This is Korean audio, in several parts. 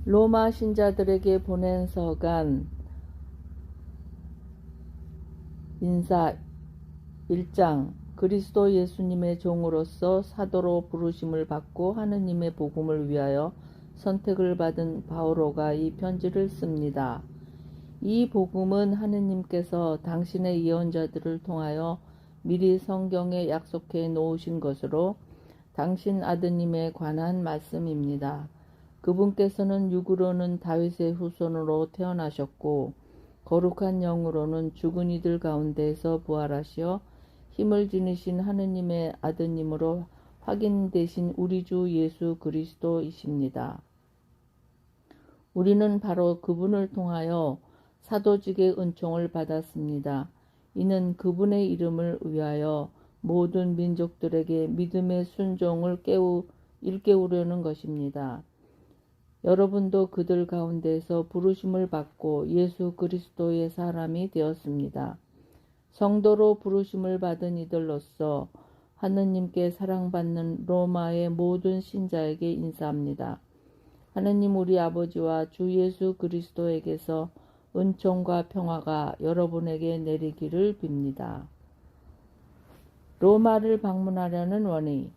로마 신자들에게 보낸 서간 인사 1장. 그리스도 예수님의 종으로서 사도로 부르심을 받고 하느님의 복음을 위하여 선택을 받은 바오로가 이 편지를 씁니다. 이 복음은 하느님께서 당신의 예언자들을 통하여 미리 성경에 약속해 놓으신 것으로 당신 아드님에 관한 말씀입니다. 그분께서는 육으로는 다윗의 후손으로 태어나셨고 거룩한 영으로는 죽은 이들 가운데에서 부활하시어 힘을 지니신 하느님의 아드님으로 확인되신 우리 주 예수 그리스도이십니다. 우리는 바로 그분을 통하여 사도직의 은총을 받았습니다. 이는 그분의 이름을 위하여 모든 민족들에게 믿음의 순종을 일깨우려는 것입니다. 여러분도 그들 가운데서 부르심을 받고 예수 그리스도의 사람이 되었습니다. 성도로 부르심을 받은 이들로서 하느님께 사랑받는 로마의 모든 신자에게 인사합니다. 하느님 우리 아버지와 주 예수 그리스도에게서 은총과 평화가 여러분에게 내리기를 빕니다. 로마를 방문하려는 원인.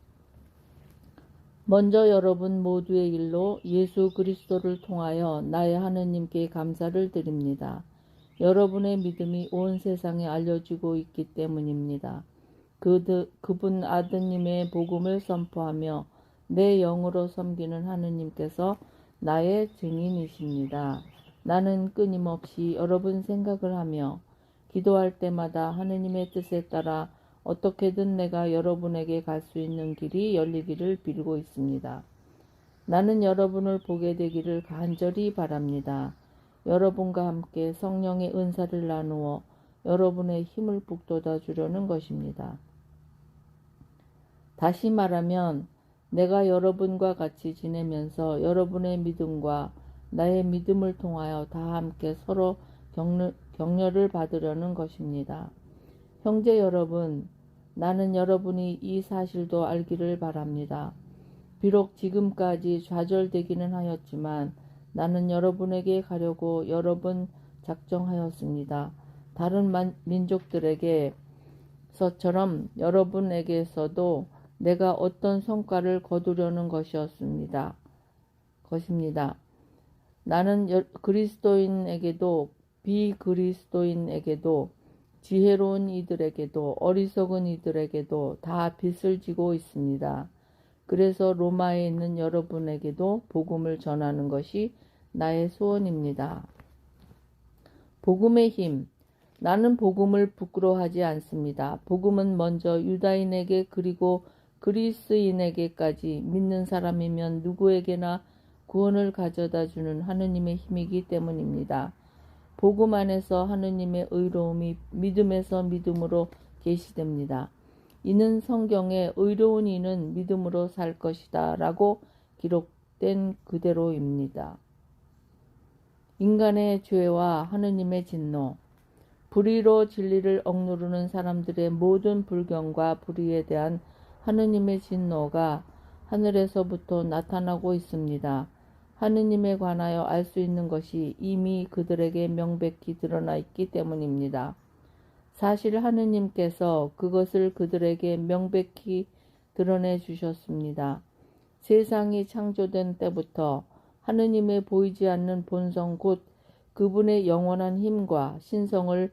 먼저 여러분 모두의 일로 예수 그리스도를 통하여 나의 하느님께 감사를 드립니다. 여러분의 믿음이 온 세상에 알려지고 있기 때문입니다. 그분 아드님의 복음을 선포하며 내 영으로 섬기는 하느님께서 나의 증인이십니다. 나는 끊임없이 여러분 생각을 하며 기도할 때마다 하느님의 뜻에 따라 어떻게든 내가 여러분에게 갈 수 있는 길이 열리기를 빌고 있습니다. 나는 여러분을 보게 되기를 간절히 바랍니다. 여러분과 함께 성령의 은사를 나누어 여러분의 힘을 북돋아 주려는 것입니다. 다시 말하면 내가 여러분과 같이 지내면서 여러분의 믿음과 나의 믿음을 통하여 다 함께 서로 격려를 받으려는 것입니다. 형제 여러분, 나는 여러분이 이 사실도 알기를 바랍니다. 비록 지금까지 좌절되기는 하였지만 나는 여러분에게 가려고 여러 번 작정하였습니다. 다른 민족들에게서처럼 여러분에게서도 내가 어떤 성과를 거두려는 것입니다. 나는 그리스도인에게도 비그리스도인에게도 지혜로운 이들에게도 어리석은 이들에게도 다 빚을 지고 있습니다. 그래서 로마에 있는 여러분에게도 복음을 전하는 것이 나의 소원입니다. 복음의 힘. 나는 복음을 부끄러워하지 않습니다. 복음은 먼저 유다인에게 그리고 그리스인에게까지 믿는 사람이면 누구에게나 구원을 가져다 주는 하느님의 힘이기 때문입니다. 복음 안에서 하느님의 의로움이 믿음에서 믿음으로 계시됩니다. 이는 성경에 의로운 이는 믿음으로 살 것이다 라고 기록된 그대로입니다. 인간의 죄와 하느님의 진노. 불의로 진리를 억누르는 사람들의 모든 불경과 불의에 대한 하느님의 진노가 하늘에서부터 나타나고 있습니다. 하느님에 관하여 알 수 있는 것이 이미 그들에게 명백히 드러나 있기 때문입니다. 사실 하느님께서 그것을 그들에게 명백히 드러내 주셨습니다. 세상이 창조된 때부터 하느님의 보이지 않는 본성 곧 그분의 영원한 힘과 신성을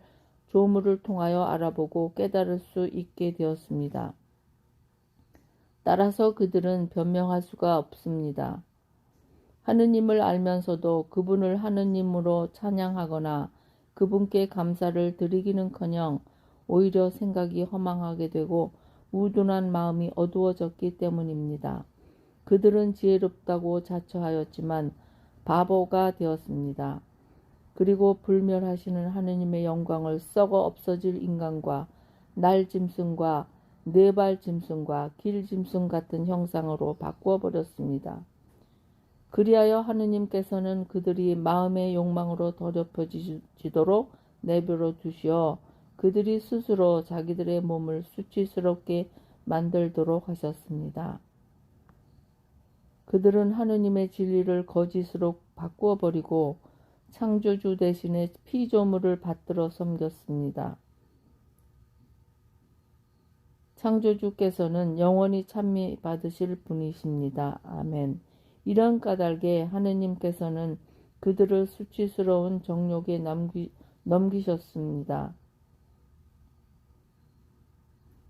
조물을 통하여 알아보고 깨달을 수 있게 되었습니다. 따라서 그들은 변명할 수가 없습니다. 하느님을 알면서도 그분을 하느님으로 찬양하거나 그분께 감사를 드리기는커녕 오히려 생각이 허망하게 되고 우둔한 마음이 어두워졌기 때문입니다. 그들은 지혜롭다고 자처하였지만 바보가 되었습니다. 그리고 불멸하시는 하느님의 영광을 썩어 없어질 인간과 날짐승과 네발짐승과 길짐승 같은 형상으로 바꾸어 버렸습니다. 그리하여 하느님께서는 그들이 마음의 욕망으로 더럽혀지도록 내버려 두시어 그들이 스스로 자기들의 몸을 수치스럽게 만들도록 하셨습니다. 그들은 하느님의 진리를 거짓으로 바꾸어 버리고 창조주 대신에 피조물을 받들어 섬겼습니다. 창조주께서는 영원히 찬미받으실 분이십니다. 아멘. 이런 까닭에 하느님께서는 그들을 수치스러운 정욕에 넘기셨습니다.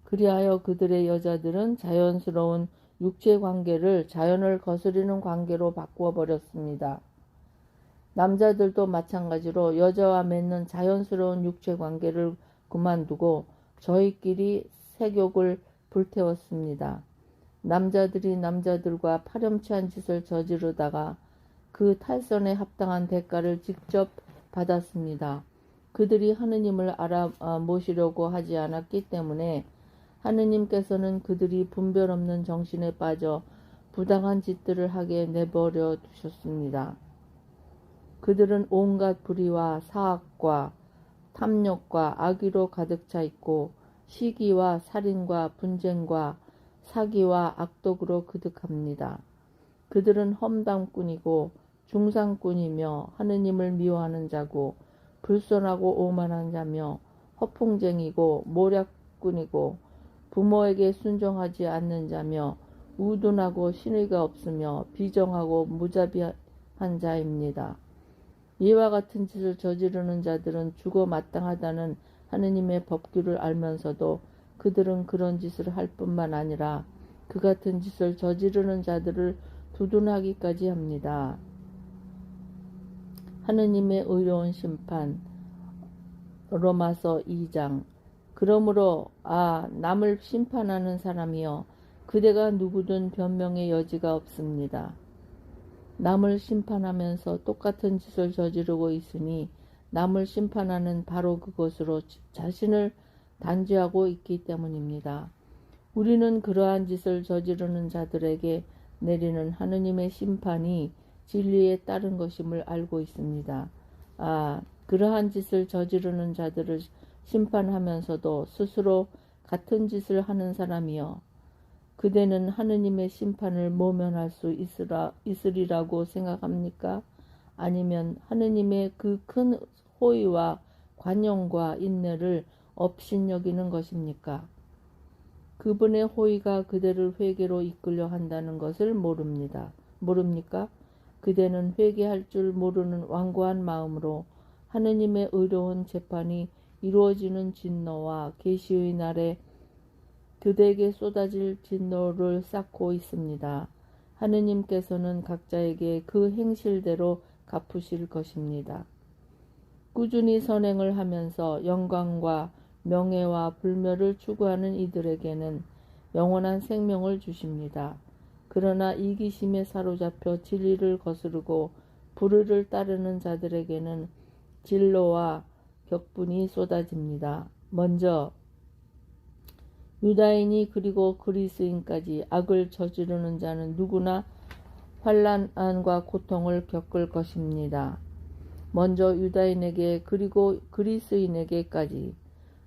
그리하여 그들의 여자들은 자연스러운 육체 관계를 자연을 거스르는 관계로 바꾸어 버렸습니다. 남자들도 마찬가지로 여자와 맺는 자연스러운 육체 관계를 그만두고 저희끼리 색욕을 불태웠습니다. 남자들이 남자들과 파렴치한 짓을 저지르다가 그 탈선에 합당한 대가를 직접 받았습니다. 그들이 하느님을 모시려고 하지 않았기 때문에 하느님께서는 그들이 분별 없는 정신에 빠져 부당한 짓들을 하게 내버려 두셨습니다. 그들은 온갖 불의와 사악과 탐욕과 악의로 가득 차 있고 시기와 살인과 분쟁과 사기와 악독으로 그득합니다. 그들은 험담꾼이고 중상꾼이며 하느님을 미워하는 자고 불손하고 오만한 자며 허풍쟁이고 모략꾼이고 부모에게 순종하지 않는 자며 우둔하고 신의가 없으며 비정하고 무자비한 자입니다. 이와 같은 짓을 저지르는 자들은 죽어 마땅하다는 하느님의 법규를 알면서도 그들은 그런 짓을 할 뿐만 아니라 그 같은 짓을 저지르는 자들을 두둔하기까지 합니다. 하느님의 의로운 심판. 로마서 2장. 그러므로 남을 심판하는 사람이여 그대가 누구든 변명의 여지가 없습니다. 남을 심판하면서 똑같은 짓을 저지르고 있으니 남을 심판하는 바로 그것으로 자신을 단죄하고 있기 때문입니다. 우리는 그러한 짓을 저지르는 자들에게 내리는 하느님의 심판이 진리에 따른 것임을 알고 있습니다. 그러한 짓을 저지르는 자들을 심판하면서도 스스로 같은 짓을 하는 사람이여 그대는 하느님의 심판을 모면할 수 있으리라고 생각합니까? 아니면 하느님의 그 큰 호의와 관용과 인내를 업신여기는 것입니까? 그분의 호의가 그대를 회개로 이끌려 한다는 것을 모릅니까? 그대는 회개할 줄 모르는 완고한 마음으로 하느님의 의로운 재판이 이루어지는 진노와 계시의 날에 그대에게 쏟아질 진노를 쌓고 있습니다. 하느님께서는 각자에게 그 행실대로 갚으실 것입니다. 꾸준히 선행을 하면서 영광과 명예와 불멸을 추구하는 이들에게는 영원한 생명을 주십니다. 그러나 이기심에 사로잡혀 진리를 거스르고 불의를 따르는 자들에게는 진로와 격분이 쏟아집니다. 먼저 유다인이 그리고 그리스인까지 악을 저지르는 자는 누구나 환난과 고통을 겪을 것입니다. 먼저 유다인에게 그리고 그리스인에게까지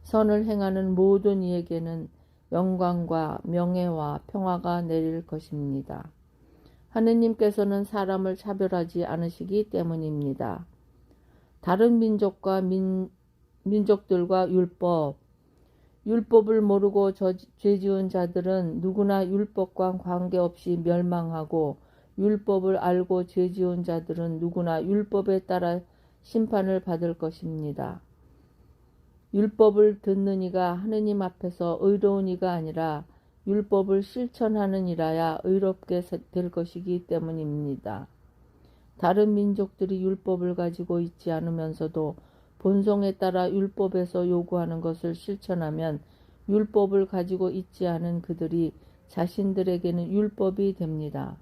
선을 행하는 모든 이에게는 영광과 명예와 평화가 내릴 것입니다. 하느님께서는 사람을 차별하지 않으시기 때문입니다. 다른 민족과 민족들과 율법을 모르고 죄지은 자들은 누구나 율법과 관계없이 멸망하고 율법을 알고 죄지은 자들은 누구나 율법에 따라 심판을 받을 것입니다. 율법을 듣는 이가 하느님 앞에서 의로운 이가 아니라 율법을 실천하는 이라야 의롭게 될 것이기 때문입니다. 다른 민족들이 율법을 가지고 있지 않으면서도 본성에 따라 율법에서 요구하는 것을 실천하면 율법을 가지고 있지 않은 그들이 자신들에게는 율법이 됩니다.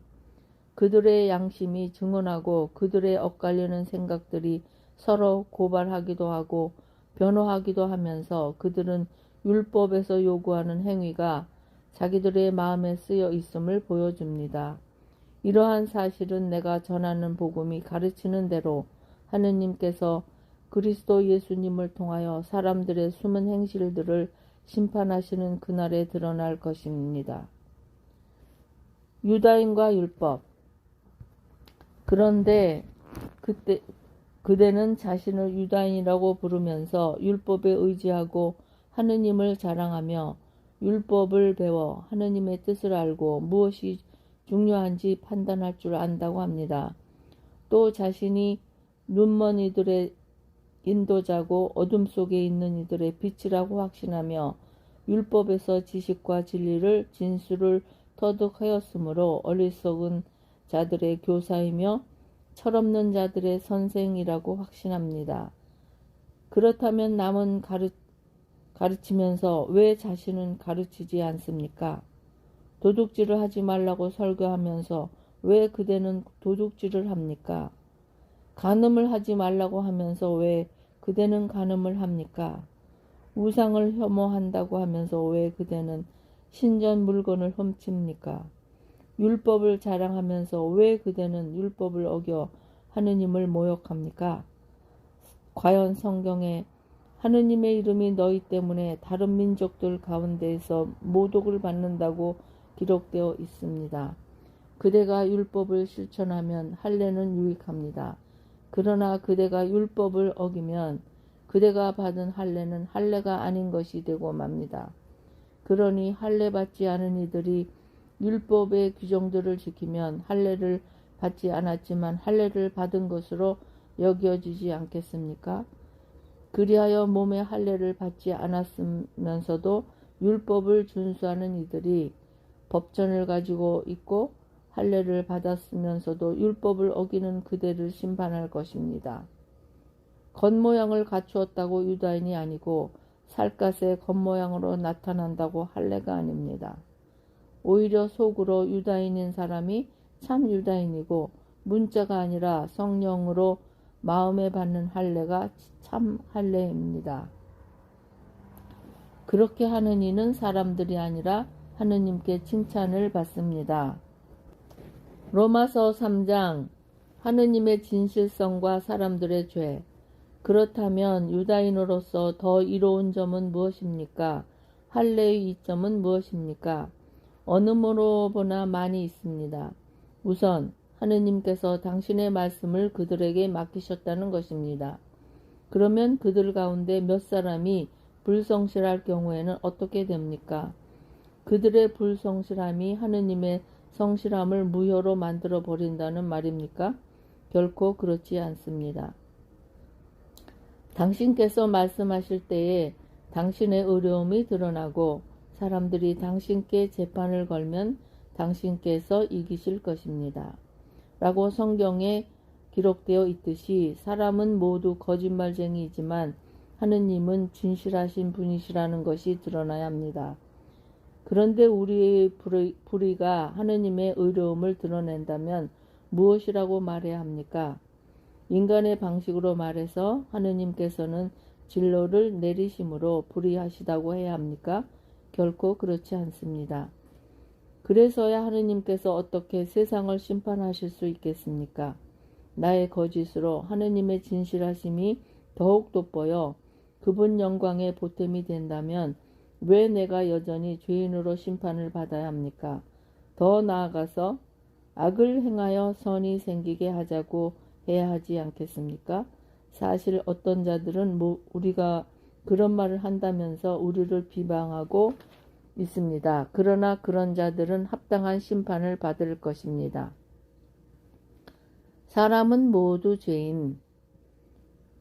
그들의 양심이 증언하고 그들의 엇갈리는 생각들이 서로 고발하기도 하고 변호하기도 하면서 그들은 율법에서 요구하는 행위가 자기들의 마음에 쓰여 있음을 보여줍니다. 이러한 사실은 내가 전하는 복음이 가르치는 대로 하느님께서 그리스도 예수님을 통하여 사람들의 숨은 행실들을 심판하시는 그날에 드러날 것입니다. 유다인과 율법. 그런데 그대는 자신을 유다인이라고 부르면서 율법에 의지하고 하느님을 자랑하며 율법을 배워 하느님의 뜻을 알고 무엇이 중요한지 판단할 줄 안다고 합니다. 또 자신이 눈먼 이들의 인도자고 어둠 속에 있는 이들의 빛이라고 확신하며 율법에서 지식과 진리를 진술을 터득하였으므로 어리석은 자들의 교사이며 철없는 자들의 선생이라고 확신합니다. 그렇다면 남은 가르치면서 왜 자신은 가르치지 않습니까? 도둑질을 하지 말라고 설교하면서 왜 그대는 도둑질을 합니까? 간음을 하지 말라고 하면서 왜 그대는 간음을 합니까? 우상을 혐오한다고 하면서 왜 그대는 신전 물건을 훔칩니까? 율법을 자랑하면서 왜 그대는 율법을 어겨 하느님을 모욕합니까? 과연 성경에 하느님의 이름이 너희 때문에 다른 민족들 가운데에서 모독을 받는다고 기록되어 있습니다. 그대가 율법을 실천하면 할례는 유익합니다. 그러나 그대가 율법을 어기면 그대가 받은 할례는 할례가 아닌 것이 되고 맙니다. 그러니 할례 받지 않은 이들이 율법의 규정들을 지키면 할례를 받지 않았지만 할례를 받은 것으로 여겨지지 않겠습니까? 그리하여 몸의 할례를 받지 않았으면서도 율법을 준수하는 이들이 법전을 가지고 있고 할례를 받았으면서도 율법을 어기는 그대를 심판할 것입니다. 겉모양을 갖추었다고 유다인이 아니고 살갗의 겉모양으로 나타난다고 할례가 아닙니다. 오히려 속으로 유다인인 사람이 참 유다인이고 문자가 아니라 성령으로 마음에 받는 할례가 참 할례입니다. 그렇게 하는 이는 사람들이 아니라 하느님께 칭찬을 받습니다. 로마서 3장 하느님의 진실성과 사람들의 죄. 그렇다면 유다인으로서 더 이로운 점은 무엇입니까? 할례의 이점은 무엇입니까? 어느 모로 보나 많이 있습니다. 우선 하느님께서 당신의 말씀을 그들에게 맡기셨다는 것입니다. 그러면 그들 가운데 몇 사람이 불성실할 경우에는 어떻게 됩니까? 그들의 불성실함이 하느님의 성실함을 무효로 만들어 버린다는 말입니까? 결코 그렇지 않습니다. 당신께서 말씀하실 때에 당신의 의로움이 드러나고 사람들이 당신께 재판을 걸면 당신께서 이기실 것입니다. 라고 성경에 기록되어 있듯이 사람은 모두 거짓말쟁이이지만 하느님은 진실하신 분이시라는 것이 드러나야 합니다. 그런데 우리의 불의가 하느님의 의로움을 드러낸다면 무엇이라고 말해야 합니까? 인간의 방식으로 말해서 하느님께서는 진로를 내리심으로 불의하시다고 해야 합니까? 결코 그렇지 않습니다. 그래서야 하느님께서 어떻게 세상을 심판하실 수 있겠습니까? 나의 거짓으로 하느님의 진실하심이 더욱 돋보여 그분 영광의 보탬이 된다면 왜 내가 여전히 죄인으로 심판을 받아야 합니까? 더 나아가서 악을 행하여 선이 생기게 하자고 해야 하지 않겠습니까? 사실 어떤 자들은 우리가 그런 말을 한다면서 우리를 비방하고 있습니다. 그러나 그런 자들은 합당한 심판을 받을 것입니다. 사람은 모두 죄인.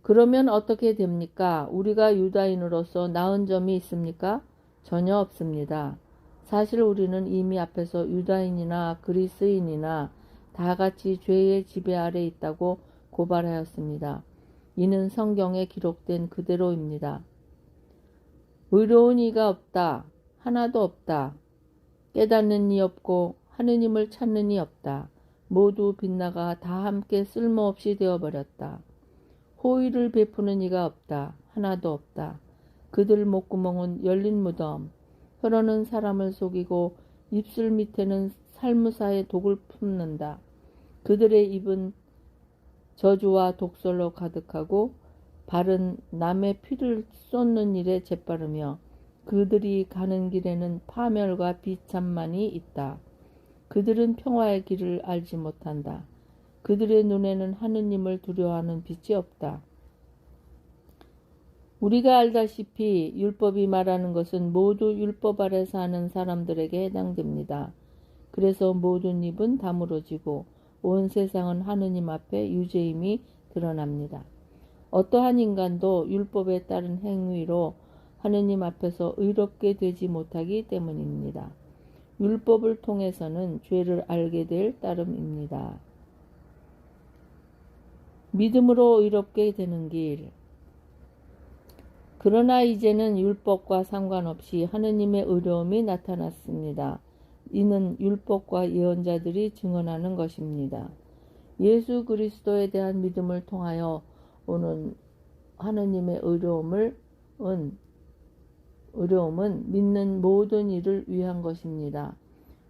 그러면 어떻게 됩니까? 우리가 유다인으로서 나은 점이 있습니까? 전혀 없습니다. 사실 우리는 이미 앞에서 유다인이나 그리스인이나 다 같이 죄의 지배 아래 있다고 고발하였습니다. 이는 성경에 기록된 그대로입니다. 의로운 이가 없다. 하나도 없다. 깨닫는 이 없고 하느님을 찾는 이 없다. 모두 빗나가 다 함께 쓸모없이 되어버렸다. 호의를 베푸는 이가 없다. 하나도 없다. 그들 목구멍은 열린 무덤. 혀로는 사람을 속이고 입술 밑에는 살무사의 독을 품는다. 그들의 입은 저주와 독설로 가득하고 발은 남의 피를 쏟는 일에 재빠르며 그들이 가는 길에는 파멸과 비참만이 있다. 그들은 평화의 길을 알지 못한다. 그들의 눈에는 하느님을 두려워하는 빛이 없다. 우리가 알다시피 율법이 말하는 것은 모두 율법 아래 사는 사람들에게 해당됩니다. 그래서 모든 입은 다물어지고 온 세상은 하느님 앞에 유죄임이 드러납니다. 어떠한 인간도 율법에 따른 행위로 하느님 앞에서 의롭게 되지 못하기 때문입니다. 율법을 통해서는 죄를 알게 될 따름입니다. 믿음으로 의롭게 되는 길. 그러나 이제는 율법과 상관없이 하느님의 의로움이 나타났습니다. 이는 율법과 예언자들이 증언하는 것입니다. 예수 그리스도에 대한 믿음을 통하여 오는 하느님의 의로움은 믿는 모든 이를 위한 것입니다.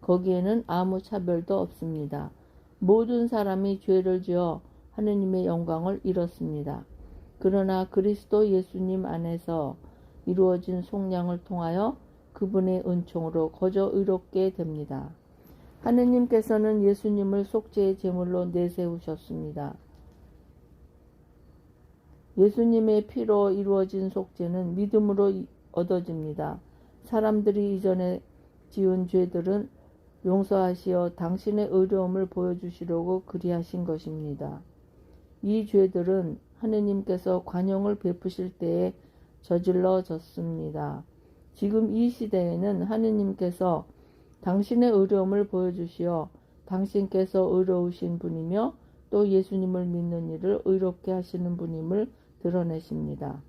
거기에는 아무 차별도 없습니다. 모든 사람이 죄를 지어 하느님의 영광을 잃었습니다. 그러나 그리스도 예수님 안에서 이루어진 속량을 통하여 그분의 은총으로 거저 의롭게 됩니다. 하느님께서는 예수님을 속죄의 제물로 내세우셨습니다. 예수님의 피로 이루어진 속죄는 믿음으로 얻어집니다. 사람들이 이전에 지은 죄들은 용서하시어 당신의 의로움을 보여주시려고 그리하신 것입니다. 이 죄들은 하느님께서 관용을 베푸실 때에 저질러졌습니다. 지금 이 시대에는 하느님께서 당신의 의로움을 보여주시어 당신께서 의로우신 분이며 또 예수님을 믿는 이를 의롭게 하시는 분임을 드러내십니다.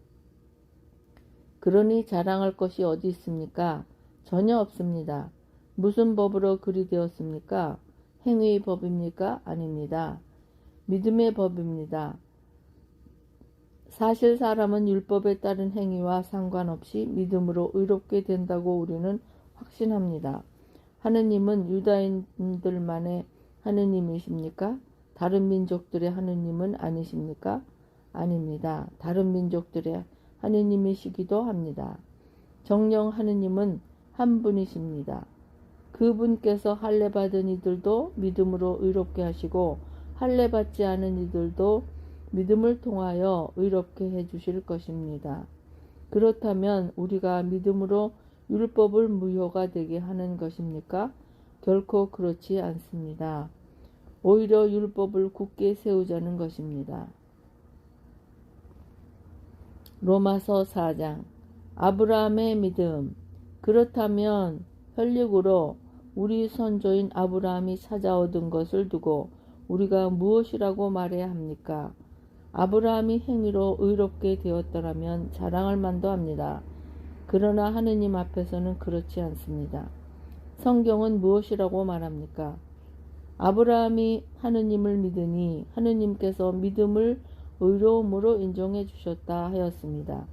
그러니 자랑할 것이 어디 있습니까? 전혀 없습니다. 무슨 법으로 그리 되었습니까? 행위의 법입니까? 아닙니다. 믿음의 법입니다. 사실 사람은 율법에 따른 행위와 상관없이 믿음으로 의롭게 된다고 우리는 확신합니다. 하느님은 유다인들만의 하느님이십니까? 다른 민족들의 하느님은 아니십니까? 아닙니다. 다른 민족들의 하느님이시기도 합니다. 정녕 하느님은 한 분이십니다. 그분께서 할례 받은 이들도 믿음으로 의롭게 하시고 할례 받지 않은 이들도 믿음을 통하여 의롭게 해주실 것입니다. 그렇다면 우리가 믿음으로 율법을 무효가 되게 하는 것입니까? 결코 그렇지 않습니다. 오히려 율법을 굳게 세우자는 것입니다. 로마서 4장. 아브라함의 믿음. 그렇다면 혈육으로 우리 선조인 아브라함이 찾아 얻은 것을 두고 우리가 무엇이라고 말해야 합니까? 아브라함이 행위로 의롭게 되었더라면 자랑할 만도 합니다. 그러나 하느님 앞에서는 그렇지 않습니다. 성경은 무엇이라고 말합니까? 아브라함이 하느님을 믿으니 하느님께서 믿음을 의로움으로 인정해 주셨다 하였습니다.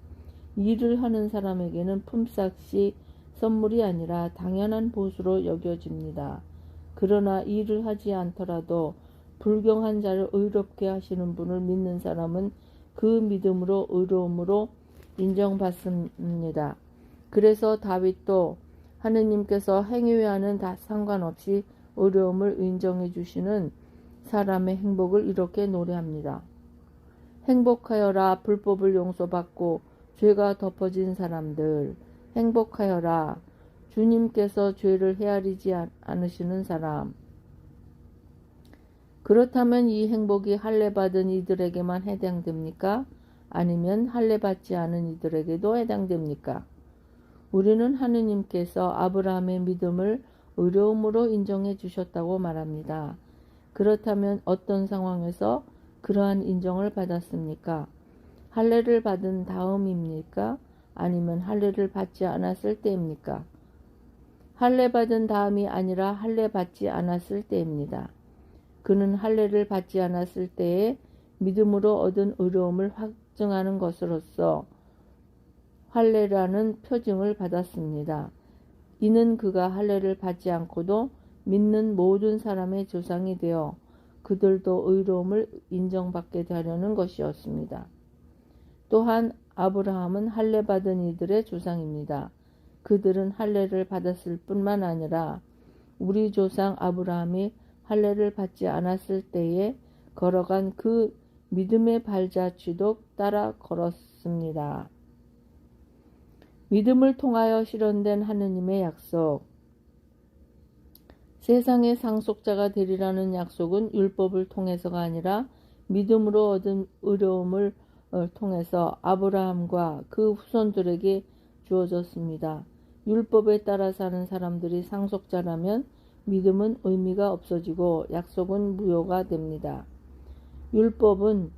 일을 하는 사람에게는 품삯이 선물이 아니라 당연한 보수로 여겨집니다. 그러나 일을 하지 않더라도 불경한 자를 의롭게 하시는 분을 믿는 사람은 그 믿음으로 의로움으로 인정받습니다. 그래서 다윗도 하느님께서 행위와는 다 상관없이 의로움을 인정해 주시는 사람의 행복을 이렇게 노래합니다. 행복하여라 불법을 용서받고 죄가 덮어진 사람들. 행복하여라 주님께서 죄를 헤아리지 않으시는 사람. 그렇다면 이 행복이 할례 받은 이들에게만 해당됩니까? 아니면 할례 받지 않은 이들에게도 해당됩니까? 우리는 하느님께서 아브라함의 믿음을 의로움으로 인정해 주셨다고 말합니다. 그렇다면 어떤 상황에서 그러한 인정을 받았습니까? 할례를 받은 다음입니까? 아니면 할례를 받지 않았을 때입니까? 할례 받은 다음이 아니라 할례 받지 않았을 때입니다. 그는 할례를 받지 않았을 때에 믿음으로 얻은 의로움을 확증하는 것으로서 할례라는 표징을 받았습니다. 이는 그가 할례를 받지 않고도 믿는 모든 사람의 조상이 되어 그들도 의로움을 인정받게 하려는 것이었습니다. 또한 아브라함은 할례 받은 이들의 조상입니다. 그들은 할례를 받았을 뿐만 아니라 우리 조상 아브라함이 할례를 받지 않았을 때에 걸어간 그 믿음의 발자취도 따라 걸었습니다. 믿음을 통하여 실현된 하느님의 약속. 세상의 상속자가 되리라는 약속은 율법을 통해서가 아니라 믿음으로 얻은 의로움을 통해서 아브라함과 그 후손들에게 주어졌습니다. 율법에 따라 사는 사람들이 상속자라면 믿음은 의미가 없어지고 약속은 무효가 됩니다. 율법은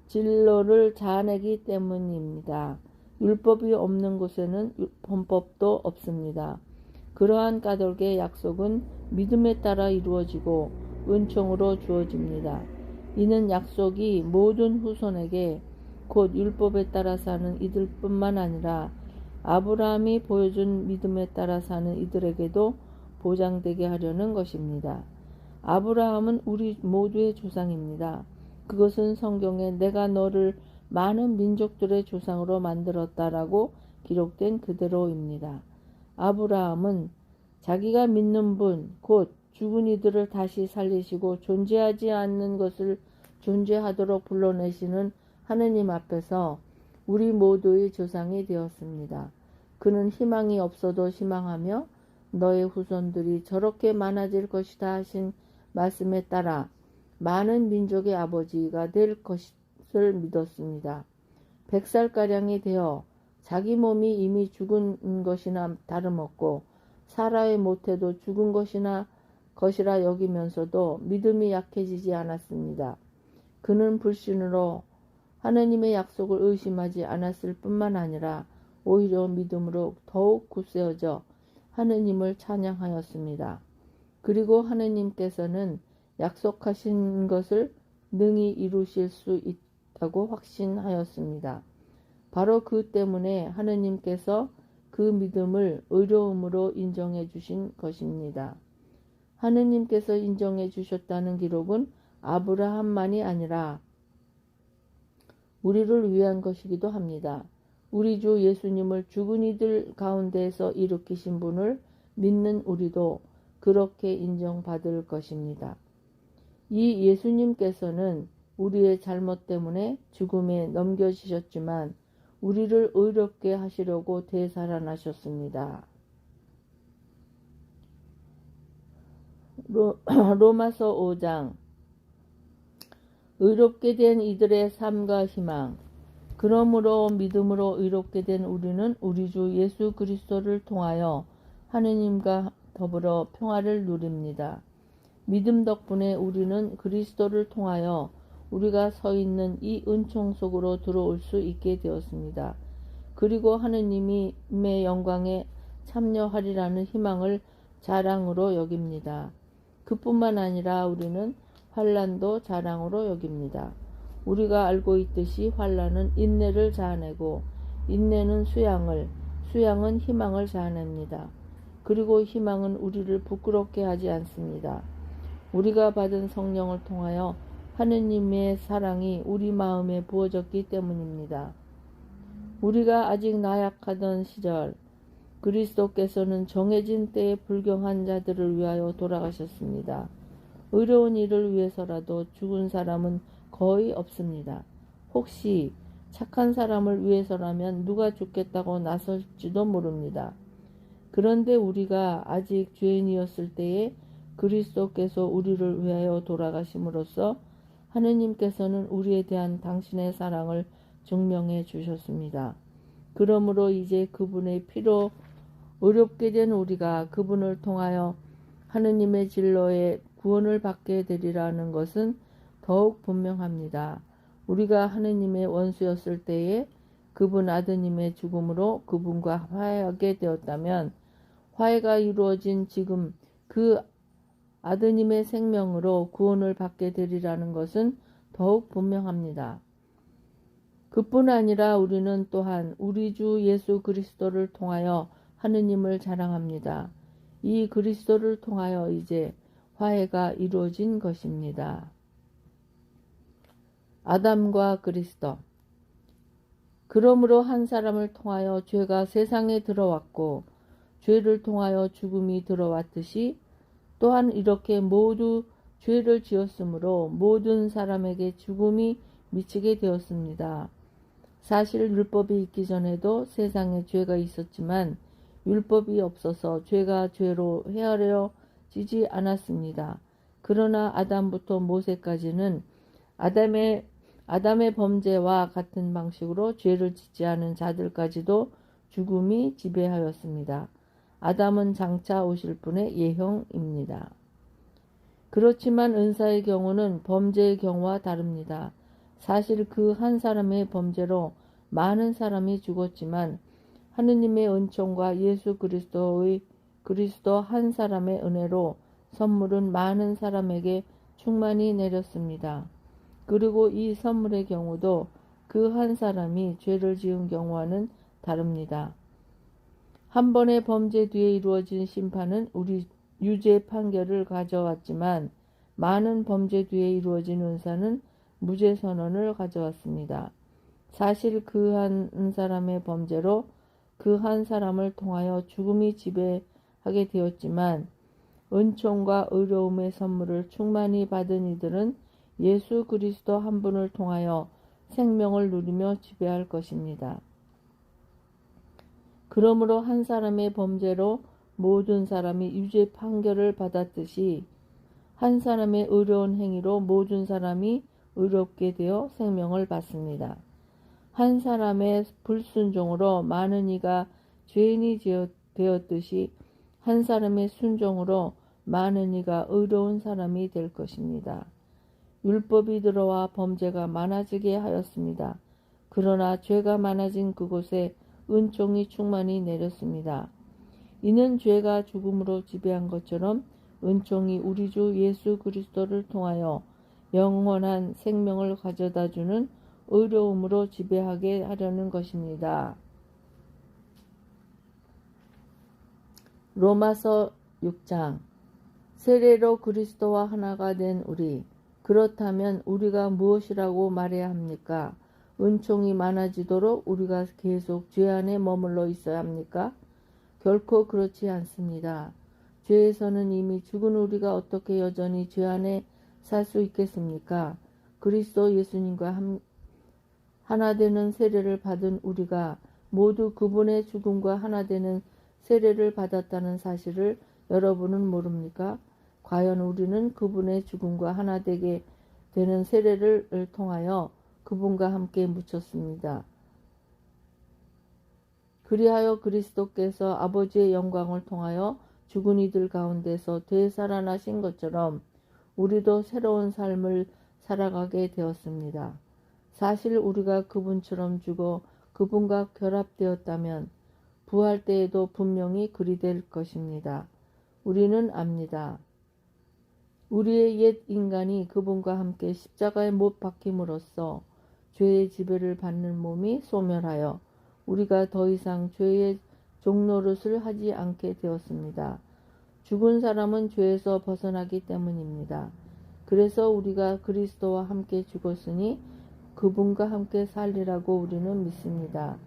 진로를 자아내기 때문입니다. 율법이 없는 곳에는 헌법도 없습니다. 그러한 까닭의 약속은 믿음에 따라 이루어지고 은총으로 주어집니다. 이는 약속이 모든 후손에게 곧 율법에 따라 사는 이들뿐만 아니라 아브라함이 보여준 믿음에 따라 사는 이들에게도 보장되게 하려는 것입니다. 아브라함은 우리 모두의 조상입니다. 그것은 성경에 내가 너를 많은 민족들의 조상으로 만들었다라고 기록된 그대로입니다. 아브라함은 자기가 믿는 분, 곧 죽은 이들을 다시 살리시고 존재하지 않는 것을 존재하도록 불러내시는 하느님 앞에서 우리 모두의 조상이 되었습니다. 그는 희망이 없어도 희망하며 너의 후손들이 저렇게 많아질 것이다 하신 말씀에 따라 많은 민족의 아버지가 될 것을 믿었습니다. 100살가량이 되어 자기 몸이 이미 죽은 것이나 다름없고 사라의 모태도 죽은 것이라 여기면서도 믿음이 약해지지 않았습니다. 그는 불신으로 하느님의 약속을 의심하지 않았을 뿐만 아니라 오히려 믿음으로 더욱 굳세어져 하느님을 찬양하였습니다. 그리고 하느님께서는 약속하신 것을 능히 이루실 수 있다고 확신하였습니다. 바로 그 때문에 하느님께서 그 믿음을 의로움으로 인정해 주신 것입니다. 하느님께서 인정해 주셨다는 기록은 아브라함만이 아니라 우리를 위한 것이기도 합니다. 우리 주 예수님을 죽은 이들 가운데에서 일으키신 분을 믿는 우리도 그렇게 인정받을 것입니다. 이 예수님께서는 우리의 잘못 때문에 죽음에 넘겨지셨지만 우리를 의롭게 하시려고 되살아나셨습니다. 로마서 5장. 의롭게 된 이들의 삶과 희망. 그러므로 믿음으로 의롭게 된 우리는 우리 주 예수 그리스도를 통하여 하느님과 더불어 평화를 누립니다. 믿음 덕분에 우리는 그리스도를 통하여 우리가 서 있는 이 은총 속으로 들어올 수 있게 되었습니다. 그리고 하느님의 영광에 참여하리라는 희망을 자랑으로 여깁니다. 그뿐만 아니라 우리는 환난도 자랑으로 여깁니다. 우리가 알고 있듯이 환난은 인내를 자아내고 인내는 수양은 희망을 자아냅니다. 그리고 희망은 우리를 부끄럽게 하지 않습니다. 우리가 받은 성령을 통하여 하느님의 사랑이 우리 마음에 부어졌기 때문입니다. 우리가 아직 나약하던 시절 그리스도께서는 정해진 때에 불경한 자들을 위하여 돌아가셨습니다. 의로운 일을 위해서라도 죽은 사람은 거의 없습니다. 혹시 착한 사람을 위해서라면 누가 죽겠다고 나설지도 모릅니다. 그런데 우리가 아직 죄인이었을 때에 그리스도께서 우리를 위하여 돌아가심으로써 하느님께서는 우리에 대한 당신의 사랑을 증명해 주셨습니다. 그러므로 이제 그분의 피로 의롭게 된 우리가 그분을 통하여 하느님의 진로에 구원을 받게 되리라는 것은 더욱 분명합니다. 우리가 하느님의 원수였을 때에 그분 아드님의 죽음으로 그분과 화해하게 되었다면 화해가 이루어진 지금 그 아드님의 생명으로 구원을 받게 되리라는 것은 더욱 분명합니다. 그뿐 아니라 우리는 또한 우리 주 예수 그리스도를 통하여 하느님을 자랑합니다. 이 그리스도를 통하여 이제 화해가 이루어진 것입니다. 아담과 그리스도. 그러므로 한 사람을 통하여 죄가 세상에 들어왔고 죄를 통하여 죽음이 들어왔듯이 또한 이렇게 모두 죄를 지었으므로 모든 사람에게 죽음이 미치게 되었습니다. 사실 율법이 있기 전에도 세상에 죄가 있었지만 율법이 없어서 죄가 죄로 헤아려지지 않았습니다. 그러나 아담부터 모세까지는 아담의 범죄와 같은 방식으로 죄를 짓지 않은 자들까지도 죽음이 지배하였습니다. 아담은 장차 오실 분의 예형입니다. 그렇지만 은사의 경우는 범죄의 경우와 다릅니다. 사실 그 한 사람의 범죄로 많은 사람이 죽었지만 하느님의 은총과 예수 그리스도 한 사람의 은혜로 선물은 많은 사람에게 충만히 내렸습니다. 그리고 이 선물의 경우도 그 한 사람이 죄를 지은 경우와는 다릅니다. 한 번의 범죄 뒤에 이루어진 심판은 우리 유죄 판결을 가져왔지만 많은 범죄 뒤에 이루어진 은사는 무죄 선언을 가져왔습니다. 사실 그 한 사람의 범죄로 그 한 사람을 통하여 죽음이 지배하게 되었지만 은총과 의로움의 선물을 충만히 받은 이들은 예수 그리스도 한 분을 통하여 생명을 누리며 지배할 것입니다. 그러므로 한 사람의 범죄로 모든 사람이 유죄 판결을 받았듯이 한 사람의 의로운 행위로 모든 사람이 의롭게 되어 생명을 받습니다. 한 사람의 불순종으로 많은 이가 죄인이 되었듯이 한 사람의 순종으로 많은 이가 의로운 사람이 될 것입니다. 율법이 들어와 범죄가 많아지게 하였습니다. 그러나 죄가 많아진 그곳에 은총이 충만히 내렸습니다. 이는 죄가 죽음으로 지배한 것처럼 은총이 우리 주 예수 그리스도를 통하여 영원한 생명을 가져다주는 의로움으로 지배하게 하려는 것입니다. 로마서 6장. 세례로 그리스도와 하나가 된 우리. 그렇다면 우리가 무엇이라고 말해야 합니까? 은총이 많아지도록 우리가 계속 죄 안에 머물러 있어야 합니까? 결코 그렇지 않습니다. 죄에서는 이미 죽은 우리가 어떻게 여전히 죄 안에 살 수 있겠습니까? 그리스도 예수님과 하나 되는 세례를 받은 우리가 모두 그분의 죽음과 하나 되는 세례를 받았다는 사실을 여러분은 모릅니까? 과연 우리는 그분의 죽음과 하나 되게 되는 세례를 통하여 그분과 함께 묻혔습니다. 그리하여 그리스도께서 아버지의 영광을 통하여 죽은 이들 가운데서 되살아나신 것처럼 우리도 새로운 삶을 살아가게 되었습니다. 사실 우리가 그분처럼 죽어 그분과 결합되었다면 부활 때에도 분명히 그리 될 것입니다. 우리는 압니다. 우리의 옛 인간이 그분과 함께 십자가에 못 박힘으로써 죄의 지배를 받는 몸이 소멸하여 우리가 더 이상 죄의 종노릇을 하지 않게 되었습니다. 죽은 사람은 죄에서 벗어나기 때문입니다. 그래서 우리가 그리스도와 함께 죽었으니 그분과 함께 살리라고 우리는 믿습니다.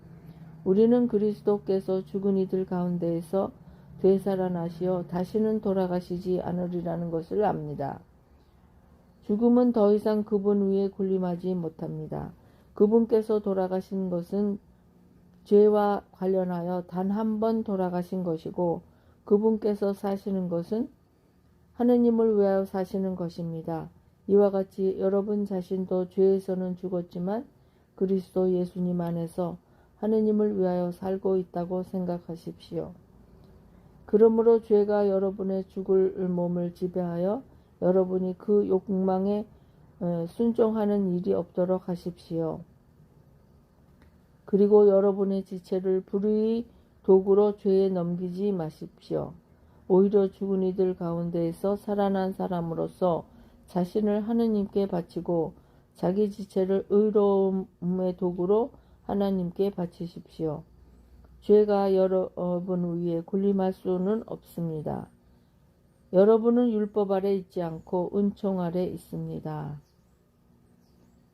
우리는 그리스도께서 죽은 이들 가운데에서 되살아나시어 다시는 돌아가시지 않으리라는 것을 압니다. 죽음은 더 이상 그분 위에 군림하지 못합니다. 그분께서 돌아가신 것은 죄와 관련하여 단 한 번 돌아가신 것이고 그분께서 사시는 것은 하느님을 위하여 사시는 것입니다. 이와 같이 여러분 자신도 죄에서는 죽었지만 그리스도 예수님 안에서 하느님을 위하여 살고 있다고 생각하십시오. 그러므로 죄가 여러분의 죽을 몸을 지배하여 여러분이 그 욕망에 순종하는 일이 없도록 하십시오. 그리고 여러분의 지체를 불의의 도구로 죄에 넘기지 마십시오. 오히려 죽은 이들 가운데에서 살아난 사람으로서 자신을 하느님께 바치고 자기 지체를 의로움의 도구로 하나님께 바치십시오. 죄가 여러분 위에 군림할 수는 없습니다. 여러분은 율법 아래 있지 않고 은총 아래 있습니다.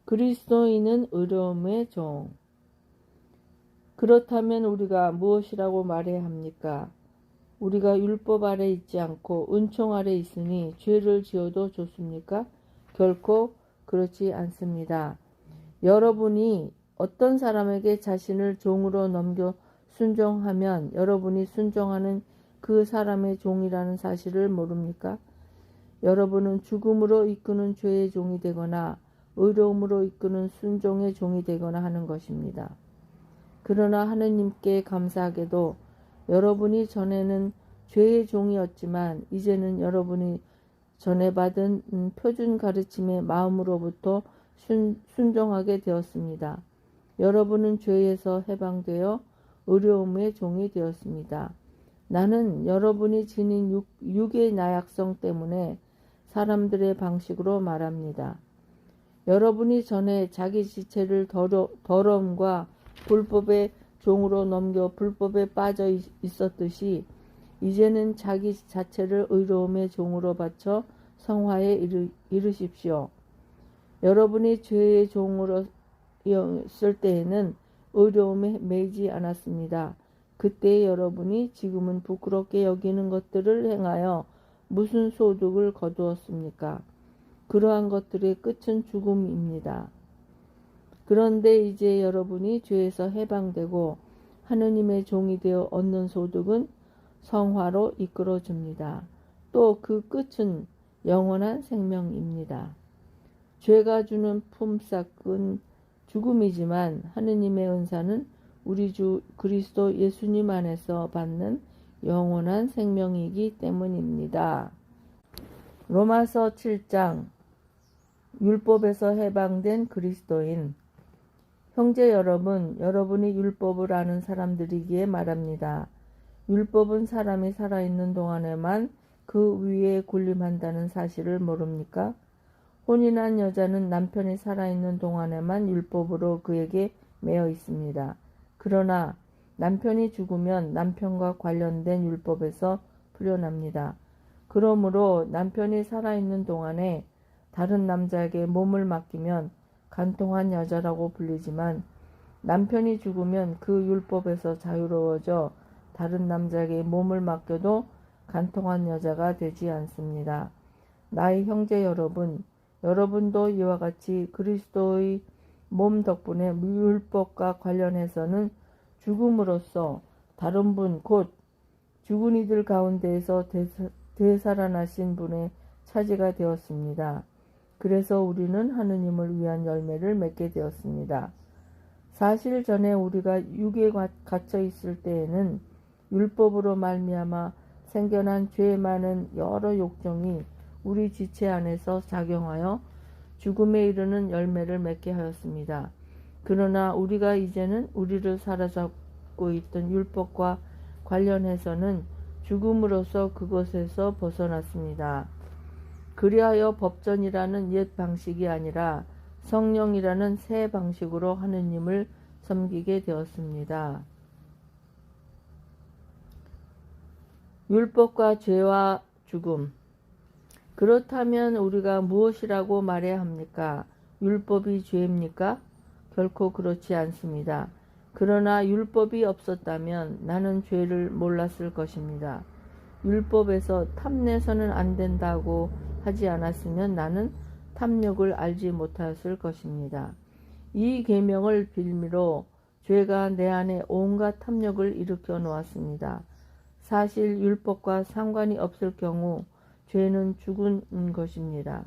그리스도인은 의로움의 종. 그렇다면 우리가 무엇이라고 말해야 합니까? 우리가 율법 아래 있지 않고 은총 아래 있으니 죄를 지어도 좋습니까? 결코 그렇지 않습니다. 여러분이 어떤 사람에게 자신을 종으로 넘겨 순종하면 여러분이 순종하는 그 사람의 종이라는 사실을 모릅니까? 여러분은 죽음으로 이끄는 죄의 종이 되거나 의로움으로 이끄는 순종의 종이 되거나 하는 것입니다. 그러나 하느님께 감사하게도 여러분이 전에는 죄의 종이었지만 이제는 여러분이 전에 받은 표준 가르침의 마음으로부터 순종하게 되었습니다. 여러분은 죄에서 해방되어 의로움의 종이 되었습니다. 나는 여러분이 지닌 육의 나약성 때문에 사람들의 방식으로 말합니다. 여러분이 전에 자기 지체를 더러움과 불법의 종으로 넘겨 불법에 빠져 있었듯이 이제는 자기 자체를 의로움의 종으로 바쳐 성화에 이르십시오. 여러분이 죄의 종으로 였을 때에는 의로움에 매이지 않았습니다. 그때 여러분이 지금은 부끄럽게 여기는 것들을 행하여 무슨 소득을 거두었습니까? 그러한 것들의 끝은 죽음입니다. 그런데 이제 여러분이 죄에서 해방되고 하느님의 종이 되어 얻는 소득은 성화로 이끌어줍니다. 또 그 끝은 영원한 생명입니다. 죄가 주는 품삯은 죽음이지만 하느님의 은사는 우리 주 그리스도 예수님 안에서 받는 영원한 생명이기 때문입니다. 로마서 7장 율법에서 해방된 그리스도인. 형제 여러분, 여러분이 율법을 아는 사람들이기에 말합니다. 율법은 사람이 살아있는 동안에만 그 위에 군림한다는 사실을 모릅니까? 혼인한 여자는 남편이 살아있는 동안에만 율법으로 그에게 매여 있습니다. 그러나 남편이 죽으면 남편과 관련된 율법에서 풀려납니다. 그러므로 남편이 살아있는 동안에 다른 남자에게 몸을 맡기면 간통한 여자라고 불리지만 남편이 죽으면 그 율법에서 자유로워져 다른 남자에게 몸을 맡겨도 간통한 여자가 되지 않습니다. 나의 형제 여러분, 여러분도 이와 같이 그리스도의 몸 덕분에 율법과 관련해서는 죽음으로써 다른 분 곧 죽은 이들 가운데에서 되살아나신 분의 차지가 되었습니다. 그래서 우리는 하느님을 위한 열매를 맺게 되었습니다. 사실 전에 우리가 육에 갇혀 있을 때에는 율법으로 말미암아 생겨난 죄 많은 여러 욕정이 우리 지체 안에서 작용하여 죽음에 이르는 열매를 맺게 하였습니다. 그러나 우리가 이제는 우리를 사로잡고 있던 율법과 관련해서는 죽음으로써 그것에서 벗어났습니다. 그리하여 법전이라는 옛 방식이 아니라 성령이라는 새 방식으로 하느님을 섬기게 되었습니다. 율법과 죄와 죽음. 그렇다면 우리가 무엇이라고 말해야 합니까? 율법이 죄입니까? 결코 그렇지 않습니다. 그러나 율법이 없었다면 나는 죄를 몰랐을 것입니다. 율법에서 탐내서는 안 된다고 하지 않았으면 나는 탐욕을 알지 못하였을 것입니다. 이 계명을 빌미로 죄가 내 안에 온갖 탐욕을 일으켜 놓았습니다. 사실 율법과 상관이 없을 경우 죄는 죽은 것입니다.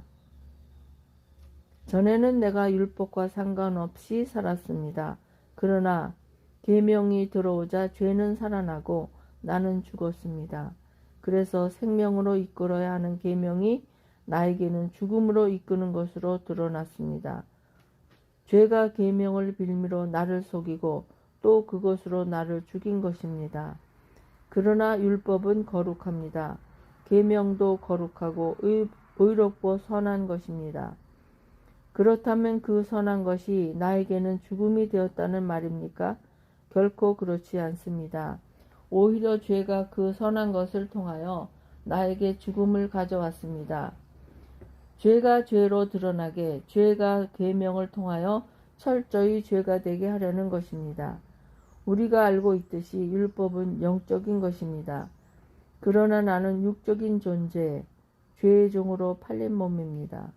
전에는 내가 율법과 상관없이 살았습니다. 그러나 계명이 들어오자 죄는 살아나고 나는 죽었습니다. 그래서 생명으로 이끌어야 하는 계명이 나에게는 죽음으로 이끄는 것으로 드러났습니다. 죄가 계명을 빌미로 나를 속이고 또 그것으로 나를 죽인 것입니다. 그러나 율법은 거룩합니다. 계명도 거룩하고 의롭고 선한 것입니다. 그렇다면 그 선한 것이 나에게는 죽음이 되었다는 말입니까? 결코 그렇지 않습니다. 오히려 죄가 그 선한 것을 통하여 나에게 죽음을 가져왔습니다. 죄가 죄로 드러나게 죄가 계명을 통하여 철저히 죄가 되게 하려는 것입니다. 우리가 알고 있듯이 율법은 영적인 것입니다. 그러나 나는 육적인 존재, 죄의 종으로 팔린 몸입니다.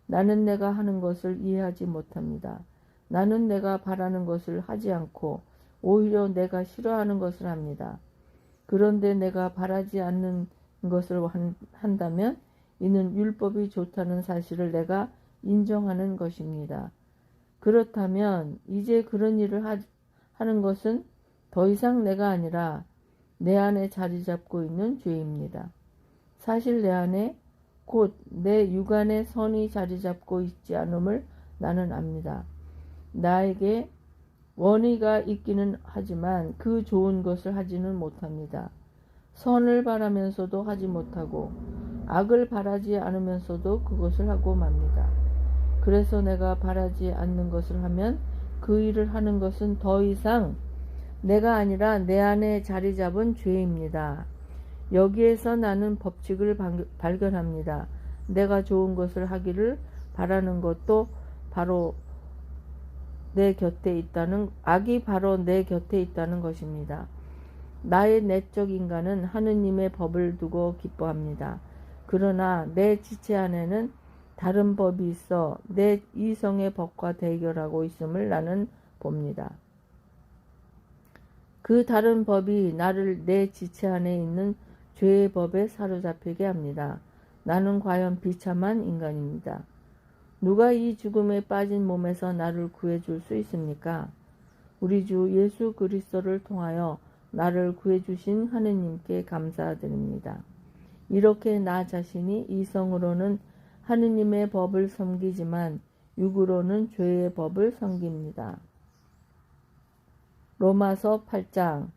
나는 내가 하는 것을 이해하지 못합니다. 나는 내가 바라는 것을 하지 않고 오히려 내가 싫어하는 것을 합니다. 그런데 내가 바라지 않는 것을 한다면 이는 율법이 좋다는 사실을 내가 인정하는 것입니다. 그렇다면 이제 그런 일을 하는 것은 더 이상 내가 아니라 내 안에 자리 잡고 있는 죄입니다. 사실 내 안에 곧 내 육안에 선이 자리 잡고 있지 않음을 나는 압니다. 나에게 원의가 있기는 하지만 그 좋은 것을 하지는 못합니다. 선을 바라면서도 하지 못하고 악을 바라지 않으면서도 그것을 하고 맙니다. 그래서 내가 바라지 않는 것을 하면 그 일을 하는 것은 더 이상 내가 아니라 내 안에 자리 잡은 죄입니다. 여기에서 나는 법칙을 발견합니다. 내가 좋은 것을 하기를 바라는 것도 바로 내 곁에 있다는, 악이 바로 내 곁에 있다는 것입니다. 나의 내적 인간은 하느님의 법을 두고 기뻐합니다. 그러나 내 지체 안에는 다른 법이 있어 내 이성의 법과 대결하고 있음을 나는 봅니다. 그 다른 법이 나를 내 지체 안에 있는 죄의 법에 사로잡히게 합니다. 나는 과연 비참한 인간입니다. 누가 이 죽음에 빠진 몸에서 나를 구해줄 수 있습니까? 우리 주 예수 그리스도를 통하여 나를 구해주신 하느님께 감사드립니다. 이렇게 나 자신이 이성으로는 하느님의 법을 섬기지만 육으로는 죄의 법을 섬깁니다. 로마서 8장.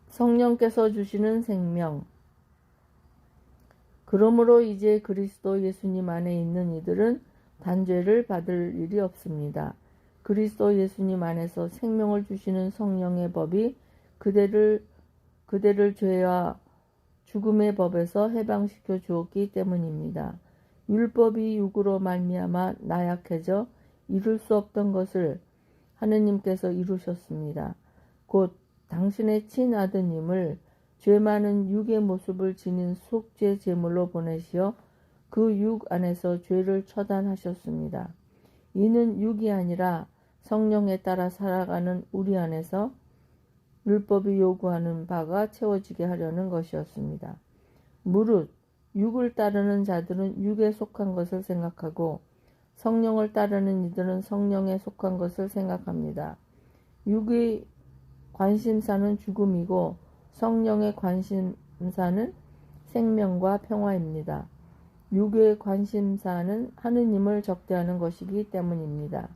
성령께서 주시는 생명. 그러므로 이제 그리스도 예수님 안에 있는 이들은 단죄를 받을 일이 없습니다. 그리스도 예수님 안에서 생명을 주시는 성령의 법이 그대를 죄와 죽음의 법에서 해방시켜 주었기 때문입니다. 율법이 육으로 말미암아 나약해져 이룰 수 없던 것을 하느님께서 이루셨습니다. 곧 당신의 친아드님을 죄 많은 육의 모습을 지닌 속죄 제물로 보내시어 그 육 안에서 죄를 처단하셨습니다. 이는 육이 아니라 성령에 따라 살아가는 우리 안에서 율법이 요구하는 바가 채워지게 하려는 것이었습니다. 무릇 육을 따르는 자들은 육에 속한 것을 생각하고 성령을 따르는 이들은 성령에 속한 것을 생각합니다. 육의 관심사는 죽음이고 성령의 관심사는 생명과 평화입니다. 육의 관심사는 하느님을 적대하는 것이기 때문입니다.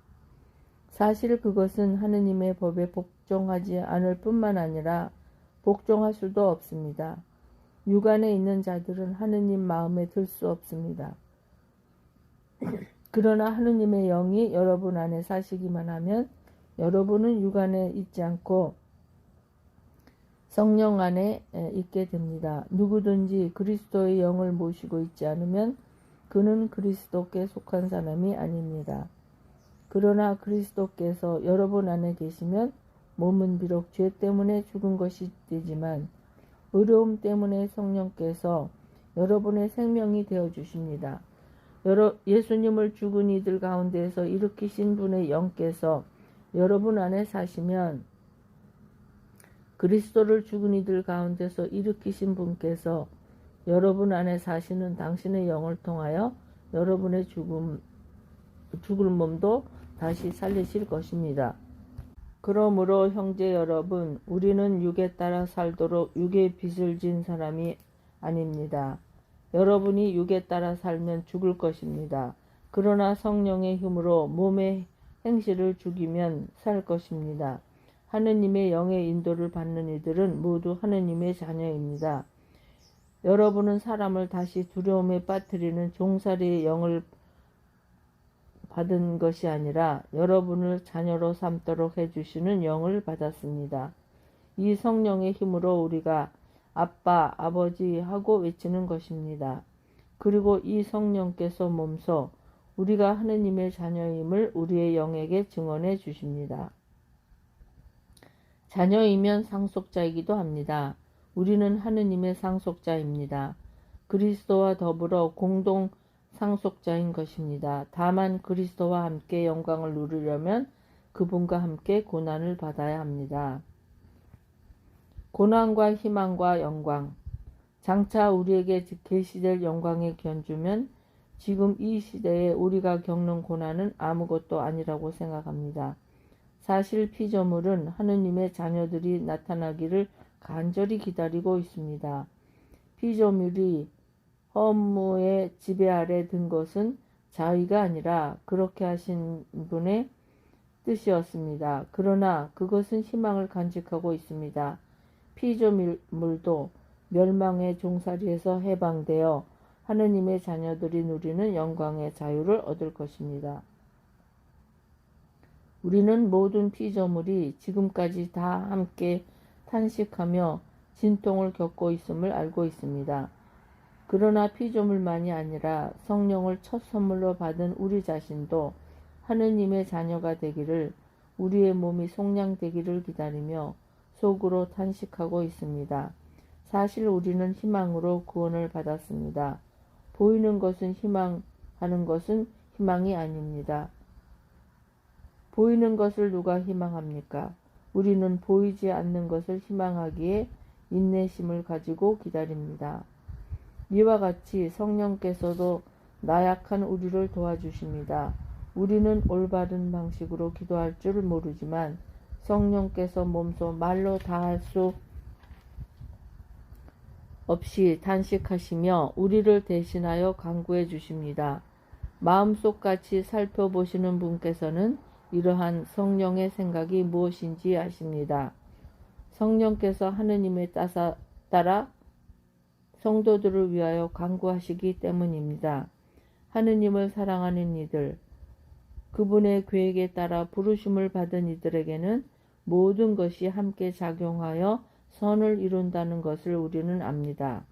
사실 그것은 하느님의 법에 복종하지 않을 뿐만 아니라 복종할 수도 없습니다. 육 안에 있는 자들은 하느님 마음에 들 수 없습니다. 그러나 하느님의 영이 여러분 안에 사시기만 하면 여러분은 육 안에 있지 않고 성령 안에 있게 됩니다. 누구든지 그리스도의 영을 모시고 있지 않으면 그는 그리스도께 속한 사람이 아닙니다. 그러나 그리스도께서 여러분 안에 계시면 몸은 비록 죄 때문에 죽은 것이 되지만 의로움 때문에 성령께서 여러분의 생명이 되어주십니다. 예수님을 죽은 이들 가운데에서 일으키신 분의 영께서 여러분 안에 사시면 그리스도를 죽은 이들 가운데서 일으키신 분께서 여러분 안에 사시는 당신의 영을 통하여 여러분의 죽을 몸도 다시 살리실 것입니다. 그러므로 형제 여러분, 우리는 육에 따라 살도록 육의 빚을 진 사람이 아닙니다. 여러분이 육에 따라 살면 죽을 것입니다. 그러나 성령의 힘으로 몸의 행실을 죽이면 살 것입니다. 하느님의 영의 인도를 받는 이들은 모두 하느님의 자녀입니다. 여러분은 사람을 다시 두려움에 빠뜨리는 종살이의 영을 받은 것이 아니라 여러분을 자녀로 삼도록 해주시는 영을 받았습니다. 이 성령의 힘으로 우리가 아빠, 아버지 하고 외치는 것입니다. 그리고 이 성령께서 몸소 우리가 하느님의 자녀임을 우리의 영에게 증언해 주십니다. 자녀이면 상속자이기도 합니다. 우리는 하느님의 상속자입니다. 그리스도와 더불어 공동 상속자인 것입니다. 다만 그리스도와 함께 영광을 누리려면 그분과 함께 고난을 받아야 합니다. 고난과 희망과 영광. 장차 우리에게 계시될 영광에 견주면 지금 이 시대에 우리가 겪는 고난은 아무것도 아니라고 생각합니다. 사실 피조물은 하느님의 자녀들이 나타나기를 간절히 기다리고 있습니다. 피조물이 허무의 지배 아래 든 것은 자의가 아니라 그렇게 하신 분의 뜻이었습니다. 그러나 그것은 희망을 간직하고 있습니다. 피조물도 멸망의 종살이에서 해방되어 하느님의 자녀들이 누리는 영광의 자유를 얻을 것입니다. 우리는 모든 피조물이 지금까지 다 함께 탄식하며 진통을 겪고 있음을 알고 있습니다. 그러나 피조물만이 아니라 성령을 첫 선물로 받은 우리 자신도 하느님의 자녀가 되기를, 우리의 몸이 속량되기를 기다리며 속으로 탄식하고 있습니다. 사실 우리는 희망으로 구원을 받았습니다. 보이는 것은 희망하는 것은 희망이 아닙니다. 보이는 것을 누가 희망합니까? 우리는 보이지 않는 것을 희망하기에 인내심을 가지고 기다립니다. 이와 같이 성령께서도 나약한 우리를 도와주십니다. 우리는 올바른 방식으로 기도할 줄 모르지만 성령께서 몸소 말로 다 할 수 없이 단식하시며 우리를 대신하여 간구해 주십니다. 마음속같이 살펴보시는 분께서는 이러한 성령의 생각이 무엇인지 아십니다. 성령께서 하느님의 따라 성도들을 위하여 간구하시기 때문입니다. 하느님을 사랑하는 이들, 그분의 계획에 따라 부르심을 받은 이들에게는 모든 것이 함께 작용하여 선을 이룬다는 것을 우리는 압니다.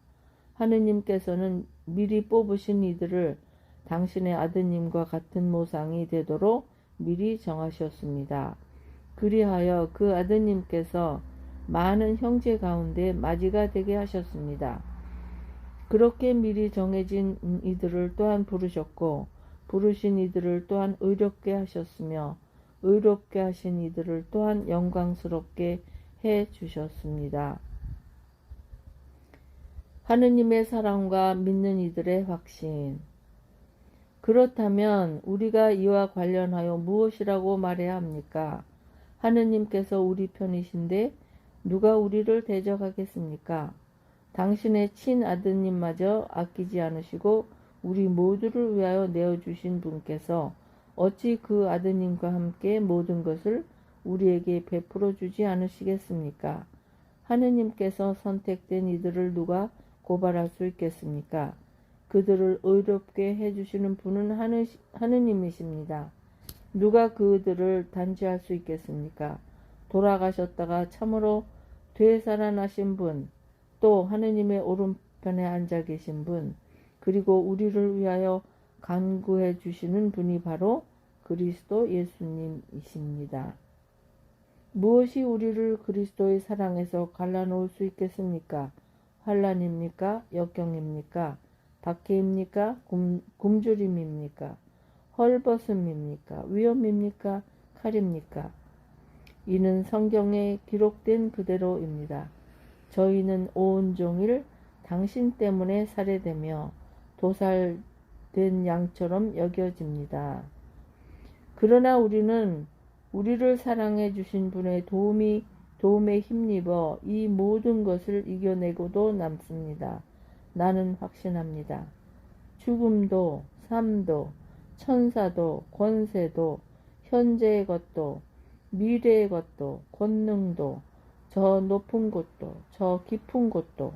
하느님께서는 미리 뽑으신 이들을 당신의 아드님과 같은 모상이 되도록 미리 정하셨습니다. 그리하여 그 아드님께서 많은 형제 가운데 맞이가 되게 하셨습니다. 그렇게 미리 정해진 이들을 또한 부르셨고 부르신 이들을 또한 의롭게 하셨으며 의롭게 하신 이들을 또한 영광스럽게 해 주셨습니다. 하느님의 사랑과 믿는 이들의 확신. 그렇다면 우리가 이와 관련하여 무엇이라고 말해야 합니까? 하느님께서 우리 편이신데 누가 우리를 대적하겠습니까? 당신의 친아드님마저 아끼지 않으시고 우리 모두를 위하여 내어주신 분께서 어찌 그 아드님과 함께 모든 것을 우리에게 베풀어 주지 않으시겠습니까? 하느님께서 선택된 이들을 누가 고발할 수 있겠습니까? 그들을 의롭게 해주시는 분은 하느님이십니다. 누가 그들을 단죄할 수 있겠습니까? 돌아가셨다가 참으로 되살아나신 분, 또 하느님의 오른편에 앉아 계신 분, 그리고 우리를 위하여 간구해 주시는 분이 바로 그리스도 예수님이십니다. 무엇이 우리를 그리스도의 사랑에서 갈라놓을 수 있겠습니까? 환난입니까? 역경입니까? 박해입니까? 굶주림입니까? 헐벗음입니까? 위험입니까? 칼입니까? 이는 성경에 기록된 그대로입니다. 저희는 온종일 당신 때문에 살해되며 도살된 양처럼 여겨집니다. 그러나 우리는 우리를 사랑해 주신 분의 도움에 힘입어 이 모든 것을 이겨내고도 남습니다. 나는 확신합니다. 죽음도 삶도 천사도 권세도 현재의 것도 미래의 것도 권능도 저 높은 곳도 저 깊은 곳도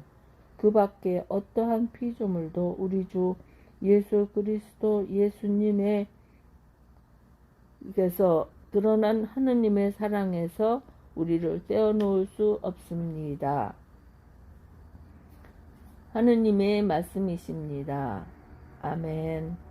그 밖에 어떠한 피조물도 우리 주 예수 그리스도 예수님의 께서 드러난 하느님의 사랑에서 우리를 떼어놓을 수 없습니다. 하느님의 말씀이십니다. 아멘.